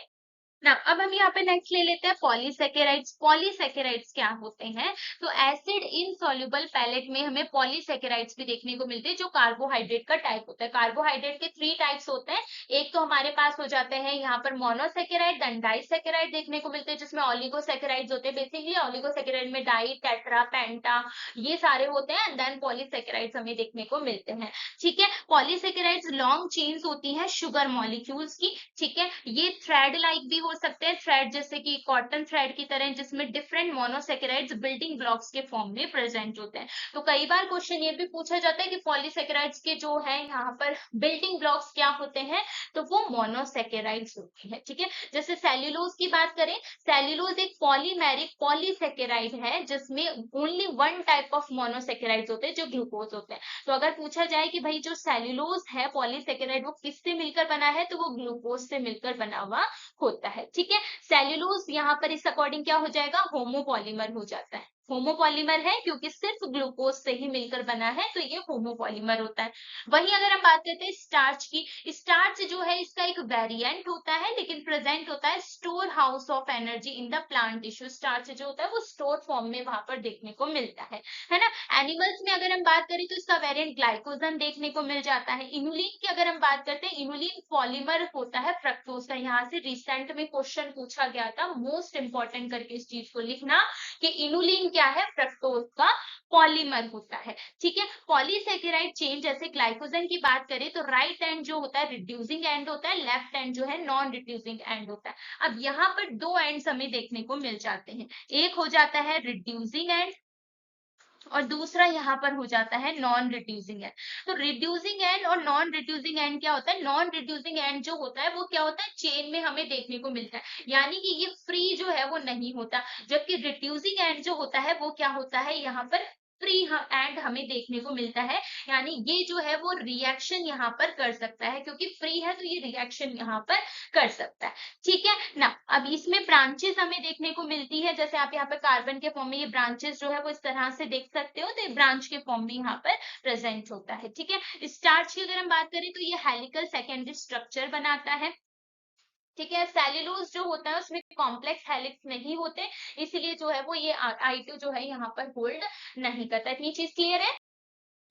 Speaker 1: ना, अब हम यहाँ पे नेक्स्ट ले लेते हैं पॉलीसेकेराइड्स। पॉलीसेकेराइड्स क्या होते हैं, तो एसिड इनसॉल्युबल पैलेट में हमें पॉलीसेकेराइड्स भी देखने को मिलते हैं जो कार्बोहाइड्रेट का टाइप होता है। कार्बोहाइड्रेट के 3 टाइप्स होते हैं, एक तो हमारे पास हो जाते हैं यहाँ पर मोनोसेकेराइड, देन डाइसेकेराइड देखने को मिलते हैं जिसमें ऑलिगोसेकेराइड्स होते हैं। बेसिकली ऑलिगोसेकेराइड में डाई, टेट्रा, पेंटा ये सारे होते हैं, देन पॉलीसेकेराइड्स हमें देखने को मिलते हैं, ठीक है। पॉलीसेकेराइड्स लॉन्ग चेन्स होती है शुगर मॉलिक्यूल्स की, ठीक है। ये थ्रेड लाइक भी हो सकते हैं, थ्रेड जैसे कि कॉटन थ्रेड की तरह, जिसमें डिफरेंट मोनोसेकेराइड्स बिल्डिंग ब्लॉक्स के फॉर्म में प्रेजेंट होते हैं। तो कई बार क्वेश्चन ये भी पूछा जाता है कि पॉलीसेकेराइड्स के जो है यहाँ पर बिल्डिंग ब्लॉक्स क्या होते हैं, तो वो मोनोसेकेराइड्स होते हैं, ठीक है। जैसे सेल्यूलोज की बात करें, सेल्यूलोज एक पॉलीमेरिक पॉलीसेकेराइड है जिसमें only one type of monosaccharides होते हैं जो ग्लूकोज होते हैं। तो अगर पूछा जाए कि भाई जो सेल्यूलोज है पॉलीसेकेराइड वो किससे मिलकर बना है, तो वो ग्लूकोज से मिलकर बना हुआ होता है, ठीक है। सेल्यूलोज यहाँ पर इस अकॉर्डिंग क्या हो जाएगा, होमोपॉलीमर हो जाता है। होमोपॉलीमर है क्योंकि सिर्फ ग्लूकोज से ही मिलकर बना है, तो ये होमोपॉलीमर होता है। वहीं अगर हम बात करते हैं स्टार्च की, स्टार्च जो है इसका एक वेरिएंट होता है, लेकिन प्रेजेंट होता है store house of energy in the plant tissue. Starch जो होता है वो स्टोर फॉर्म में वहां पर देखने को मिलता है ना। एनिमल्स में अगर हम बात करें तो इसका वेरिएंट ग्लाइकोजन देखने को मिल जाता है। इनुलिन की अगर हम बात करते हैं, इनुलिन पॉलीमर होता है फ्रक्टोज का। यहाँ से रिसेंट में क्वेश्चन पूछा गया था, मोस्ट इंपॉर्टेंट करके इस चीज को लिखना कि इनुलिन क्या है, फ्रक्टोज का पॉलीमर होता है। ठीक है, पॉलीसेकेराइड चेन जैसे ग्लाइकोजन की बात करें तो राइट एंड जो होता है रिड्यूसिंग एंड होता है, लेफ्ट एंड जो है नॉन रिड्यूसिंग एंड होता है। अब यहाँ पर दो एंड्स हमें देखने को मिल जाते हैं, एक हो जाता है रिड्यूसिंग एंड और दूसरा यहाँ पर हो जाता है नॉन रिड्यूसिंग एंड। तो रिड्यूसिंग एंड और नॉन रिड्यूसिंग एंड क्या होता है, नॉन रिड्यूसिंग एंड जो होता है वो क्या होता है, चेन में हमें देखने को मिलता है, यानी कि ये फ्री जो है वो नहीं होता। जबकि रिड्यूसिंग एंड जो होता है वो क्या होता है, यहाँ पर फ्री एंड हमें देखने को मिलता है, यानी ये जो है वो रिएक्शन यहाँ पर कर सकता है, क्योंकि फ्री है तो ये रिएक्शन यहाँ पर कर सकता है। ठीक है ना। अब इसमें ब्रांचेस हमें देखने को मिलती है, जैसे आप यहाँ पे कार्बन के फॉर्म में ये ब्रांचेस जो है वो इस तरह से देख सकते हो, तो ब्रांच के फॉर्म में यहाँ पर प्रेजेंट होता है। ठीक है, स्टार्च की अगर हम बात करें तो ये हेलिकल सेकेंडरी स्ट्रक्चर बनाता है। ठीक है, सेल्यूलोज जो होता है उसमें कॉम्प्लेक्स हेलिक्स नहीं होते, इसलिए जो है वो ये I2 जो है यहाँ पर होल्ड नहीं करता। इतनी चीज क्लियर है।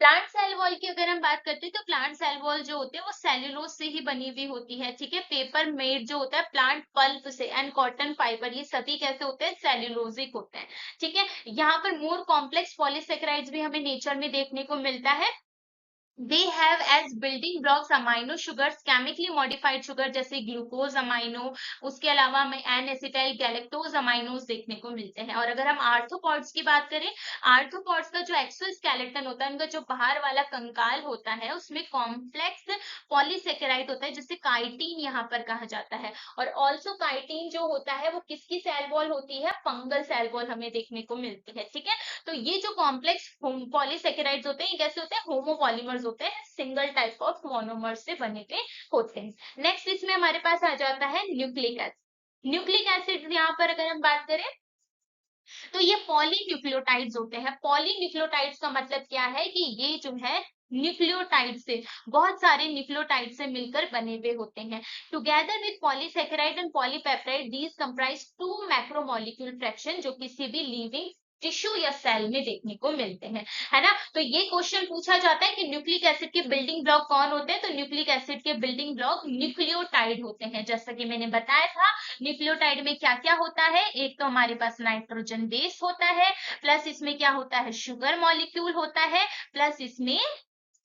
Speaker 1: प्लांट सेल वॉल की अगर हम बात करते हैं तो प्लांट सेल वॉल जो होते हैं वो सेल्यूलोज से ही बनी हुई होती है। ठीक है, पेपर मेड जो होता है प्लांट पल्प से एंड कॉटन फाइबर, ये सभी कैसे होते हैं, सेल्यूलोजिक होते हैं। ठीक है, यहाँ पर मोर कॉम्प्लेक्स पॉलीसेकेराइड्स भी हमें नेचर में देखने को मिलता है। They have as building blocks amino sugars, chemically modified sugar जैसे ग्लूकोज अमाइनो, उसके अलावा हमें एन एसिटाइल गैलेक्टोज अमाइनोज देखने को मिलते हैं। और अगर हम आर्थ्रोपॉड्स की बात करें, आर्थ्रोपॉड्स का जो एक्सोस्केलेटन होता है, उनका जो बाहर वाला कंकाल होता है उसमें कॉम्प्लेक्स पॉलीसेकेराइड होता है जिसे काइटिन यहाँ पर कहा जाता है। और ऑल्सो काइटिन जो होता है वो किसकी सेल वॉल होती है, फंगल सेल वॉल हमें देखने को मिलती है। ठीक है, तो ये जो कॉम्प्लेक्स पॉलीसेकेराइड्स होते हैं ये कैसे होते हैं, होमोपॉलीमर्स होते हैं, सिंगल टाइप ऑफ मोनोमर से बने हुए होते हैं। नेक्स्ट इसमें हमारे पास आ जाता है न्यूक्लिक एसिड। न्यूक्लिक एसिड यहाँ पर अगर हम बात करें तो ये पॉलीन्यूक्लियोटाइड्स होते हैं। पॉलीन्यूक्लियोटाइड्स का मतलब क्या है कि ये जो है न्यूक्लियोटाइड से, बहुत सारे न्यूक्लियोटाइड से मिलकर बने हुए होते हैं। Together with polysaccharide and polypeptide these comprise to macromolecule fraction, जो किसी भी लिविंग टिश्यू या सेल में देखने को मिलते हैं, है ना। तो ये क्वेश्चन पूछा जाता है कि न्यूक्लिक एसिड के बिल्डिंग ब्लॉक कौन होते हैं, तो न्यूक्लिक एसिड के बिल्डिंग ब्लॉक न्यूक्लियोटाइड होते हैं। जैसा कि मैंने बताया था, न्यूक्लियोटाइड में क्या क्या होता है, एक तो हमारे पास नाइट्रोजन बेस होता है, प्लस इसमें क्या होता है, शुगर मॉलिक्यूल होता है, प्लस इसमें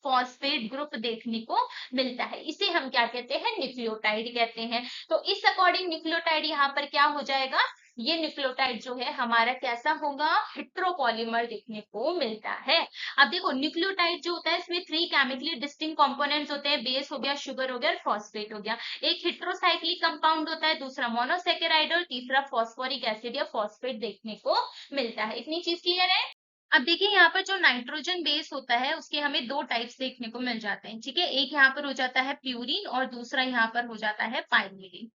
Speaker 1: फॉस्फेट ग्रुप देखने को मिलता है। इसे हम क्या कहते हैं, न्यूक्लियोटाइड कहते हैं। तो इस अकॉर्डिंग न्यूक्लियोटाइड यहाँ पर क्या हो जाएगा, ये न्यूक्लियोटाइड जो है हमारा कैसा होगा, हेट्रोपॉलीमर देखने को मिलता है। अब देखो न्यूक्लियोटाइड जो होता है इसमें 3 केमिकली डिस्टिंक्ट कंपोनेंट्स होते हैं, बेस हो गया, शुगर हो गया, फॉस्फेट हो गया। एक हेट्रोसाइक्लिक कंपाउंड होता है, दूसरा मोनोसेकेराइड और तीसरा फॉस्फोरिक एसिड या फॉस्फेट देखने को मिलता है। इतनी चीज क्लियर है। अब देखिए यहाँ पर जो नाइट्रोजन बेस होता है उसके हमें दो टाइप्स देखने को मिल जाते हैं। ठीक है, एक यहाँ पर हो जाता है प्यूरिन और दूसरा यहाँ पर हो जाता है पाइरिमिडिन,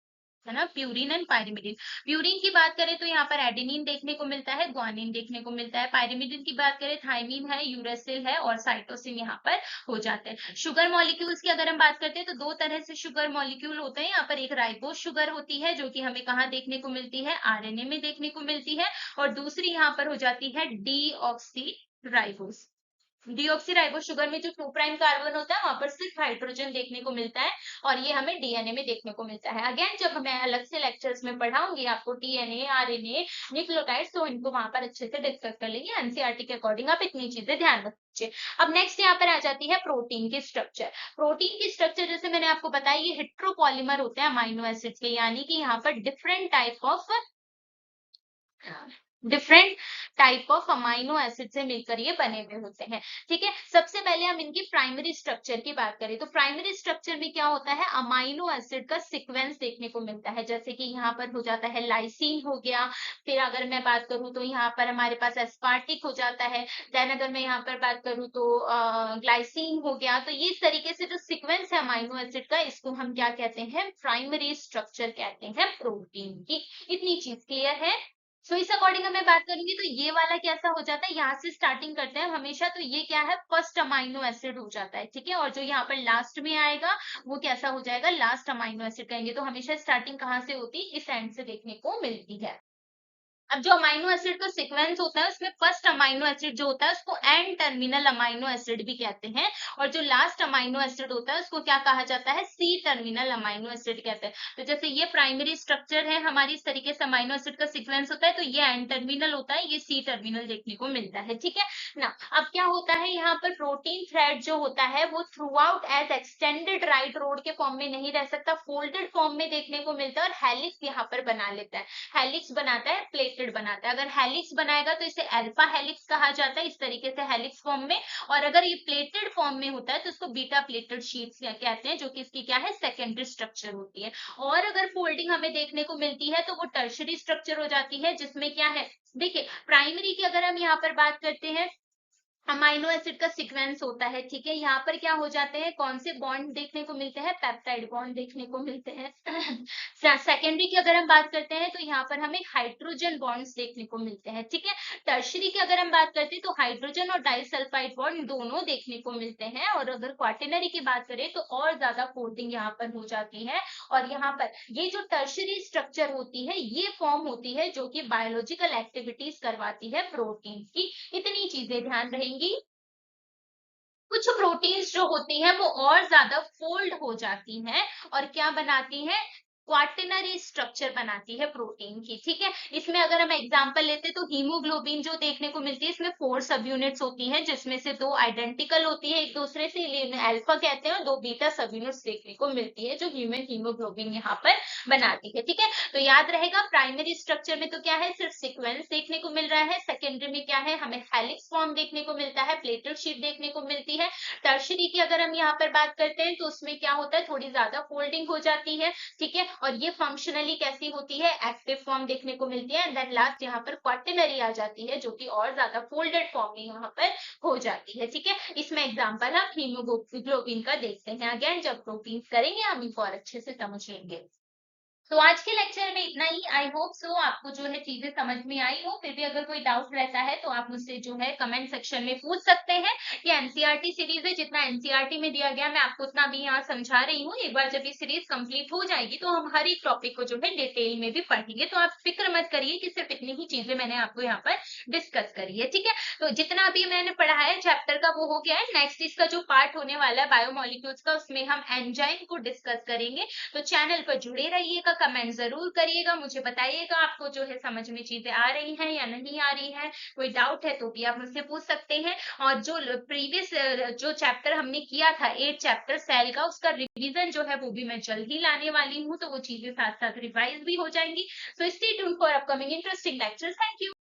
Speaker 1: है ना, प्यूरिन एंड पाइरिमिडिन। प्यूरिन की बात करें तो यहाँ पर एडेनिन देखने को मिलता है, ग्वानिन देखने को मिलता है। पाइरिमिडिन की बात करें थाइमिन है, यूरेसिल है और साइटोसिन यहाँ पर हो जाते हैं। शुगर मॉलिक्यूल्स की अगर हम बात करते हैं तो दो तरह से शुगर मॉलिक्यूल होते हैं। यहाँ पर एक राइबोस शुगर होती है जो कि हमें कहाँ देखने को मिलती है, आरएनए में देखने को मिलती है, और दूसरी यहाँ पर हो जाती है डीऑक्सी राइबोस। डीऑक्सीराइबोस शुगर में जो 2 प्राइम कार्बन होता है वहां पर सिर्फ हाइड्रोजन देखने को मिलता है, और ये हमें डीएनए में देखने को मिलता है। अगेन जब मैं अलग से लेक्चर्स में पढ़ाऊंगी आपको डीएनए, आरएनए, न्यूक्लियोटाइड्स, तो इनको वहां पर अच्छे से डिस्कस कर लेंगे। एनसीईआरटी के अकॉर्डिंग आप इतनी चीजें ध्यान रखिए। अब नेक्स्ट यहाँ पर आ जाती है प्रोटीन की स्ट्रक्चर। प्रोटीन की स्ट्रक्चर जैसे मैंने आपको बताया ये हेट्रोपॉलीमर होते हैं अमाइनो एसिड्स के, यानी कि यहाँ पर different type of amino acid से मिलकर ये बने हुए होते हैं। ठीक है, सबसे पहले हम इनकी प्राइमरी स्ट्रक्चर की बात करें तो प्राइमरी स्ट्रक्चर में क्या होता है, अमाइनो एसिड का सीक्वेंस देखने को मिलता है। जैसे कि यहाँ पर हो जाता है लाइसिन हो गया, फिर अगर मैं बात करूं तो यहाँ पर हमारे पास एस्पार्टिक हो जाता है, देन अगर मैं यहाँ पर बात करूं तो ग्लाइसिन हो गया। तो ये इस तरीके से जो सीक्वेंस है अमाइनो एसिड का, इसको हम क्या कहते हैं, प्राइमरी स्ट्रक्चर कहते हैं प्रोटीन की। इतनी चीज क्लियर है। सो इस अकॉर्डिंग मैं बात करूंगी तो ये वाला कैसा हो जाता है, यहाँ से स्टार्टिंग करते हैं हमेशा, तो ये क्या है, फर्स्ट अमाइनो एसिड हो जाता है, ठीक है। और जो यहाँ पर लास्ट में आएगा वो कैसा हो जाएगा, लास्ट अमाइनो एसिड कहेंगे। तो हमेशा स्टार्टिंग कहाँ से होती है, इस एंड से देखने को मिलती है। अब जो अमाइनो एसिड का सीक्वेंस होता है उसमें फर्स्ट अमाइनो एसिड जो होता है उसको एन टर्मिनल अमाइनो एसिड भी कहते हैं, और जो लास्ट अमाइनो एसिड होता है उसको क्या कहा जाता है, सी टर्मिनल अमाइनो एसिड कहते हैं। तो जैसे ये प्राइमरी स्ट्रक्चर है हमारी, इस तरीके से अमाइनो एसिड का सीक्वेंस होता है, तो ये एन टर्मिनल होता है, ये सी टर्मिनल देखने को मिलता है, ठीक है ना। अब क्या होता है यहाँ पर, प्रोटीन थ्रेड जो होता है वो throughout as extended right rod के फॉर्म में नहीं रह सकता, फोल्डेड फॉर्म में देखने को मिलता है, और हेलिक्स यहाँ पर बना लेता है। हेलिक्स बनाता है, प्लेटेड बनाता है। अगर हेलिक्स बनाएगा तो इसे अल्फा हेलिक्स कहा जाता है, इस तरीके से हेलिक्स फॉर्म में। और अगर ये प्लेटेड फॉर्म में होता है तो इसको बीटा प्लेटेड शीट्स कहते हैं, जो कि इसकी क्या है, सेकेंडरी स्ट्रक्चर होती है। और अगर फोल्डिंग हमें देखने को मिलती है तो वो टर्शरी स्ट्रक्चर हो जाती है, जिसमें क्या है, देखिए प्राइमरी की अगर हम यहाँ पर बात करते हैं, अमाइनो एसिड का सीक्वेंस होता है, ठीक है। यहाँ पर क्या हो जाते हैं, कौन से बॉन्ड देखने को मिलते हैं, पेप्टाइड बॉन्ड देखने को मिलते हैं। सेकेंडरी की अगर हम बात करते हैं तो यहाँ पर हमें हाइड्रोजन बॉन्ड्स देखने को मिलते हैं, ठीक है। टर्शरी की अगर हम बात करते हैं तो हाइड्रोजन और डाइसल्फाइड बॉन्ड दोनों देखने को मिलते हैं। और अगर क्वार्टेनरी की बात करें तो और ज्यादा फोल्डिंग यहाँ पर हो जाती है। और यहाँ पर ये जो टर्शरी स्ट्रक्चर होती है ये फॉर्म होती है जो कि बायोलॉजिकल एक्टिविटीज करवाती है प्रोटीन की। इतनी चीजें ध्यान रहेंगी। कुछ प्रोटीन्स जो होती हैं वो और ज्यादा फोल्ड हो जाती हैं और क्या बनाती हैं, क्वार्टिनरी स्ट्रक्चर बनाती है प्रोटीन की, ठीक है। इसमें अगर हम एग्जांपल लेते तो हीमोग्लोबिन जो देखने को मिलती है, इसमें 4 सब यूनिट्स होती हैं, जिसमें से 2 आइडेंटिकल होती है एक दूसरे से, इन्हें अल्फा कहते हैं, और 2 बीटा सब यूनिट्स देखने को मिलती है जो ह्यूमन हीमोग्लोबिन यहाँ पर बनाती है, ठीक है। तो याद रहेगा, प्राइमरी स्ट्रक्चर में तो क्या है, सिर्फ सीक्वेंस देखने को मिल रहा है। सेकेंडरी में क्या है, हमें हेलिक्स फॉर्म देखने को मिलता है, प्लेटेड शीट देखने को मिलती है। टर्शरी की अगर हम यहाँ पर बात करते हैं तो उसमें क्या होता है, थोड़ी ज्यादा फोल्डिंग हो जाती है, ठीक है। और ये फंक्शनली कैसी होती है, एक्टिव फॉर्म देखने को मिलती है। एंड देन लास्ट यहाँ पर क्वार्टिनरी आ जाती है, जो कि और ज्यादा फोल्डेड फॉर्म में यहाँ पर हो जाती है, ठीक है। इसमें एग्जांपल हम हीमोग्लोबिन का देखते हैं। अगेन जब प्रोटीन करेंगे हम इनको और अच्छे से समझ लेंगे। तो आज के लेक्चर में इतना ही। आई होप सो आपको जो है चीजें समझ में आई हो। फिर भी अगर कोई डाउट रहता है तो आप मुझसे जो है कमेंट सेक्शन में पूछ सकते हैं। ये एनसीईआरटी सीरीज है, जितना एनसीईआरटी में दिया गया मैं आपको उतना भी यहाँ समझा रही हूँ। एक बार जब ये सीरीज कंप्लीट हो जाएगी तो हम हर एक टॉपिक को जो है डिटेल में भी पढ़ेंगे, तो आप फिक्र मत करिए कि सिर्फ इतनी ही चीजें मैंने आपको यहाँ पर डिस्कस करी है, ठीक है। तो जितना अभी मैंने पढ़ा है चैप्टर का वो हो गया है। नेक्स्ट इसका जो पार्ट होने वाला है बायोमोलिक्यूल्स का, उसमें हम एंजाइम को डिस्कस करेंगे। तो चैनल पर जुड़े रहिएगा, कमेंट जरूर करिएगा, मुझे बताइएगा आपको जो है समझ में चीजें आ रही हैं या नहीं आ रही हैं। कोई डाउट है तो भी आप मुझसे पूछ सकते हैं। और जो प्रीवियस जो चैप्टर हमने किया था 8 चैप्टर सेल का, उसका रिवीजन जो है वो भी मैं जल्द ही लाने वाली हूँ, तो वो चीजें साथ साथ रिवाइज भी हो जाएंगी। So stay tuned for upcoming interesting lectures. Thank you.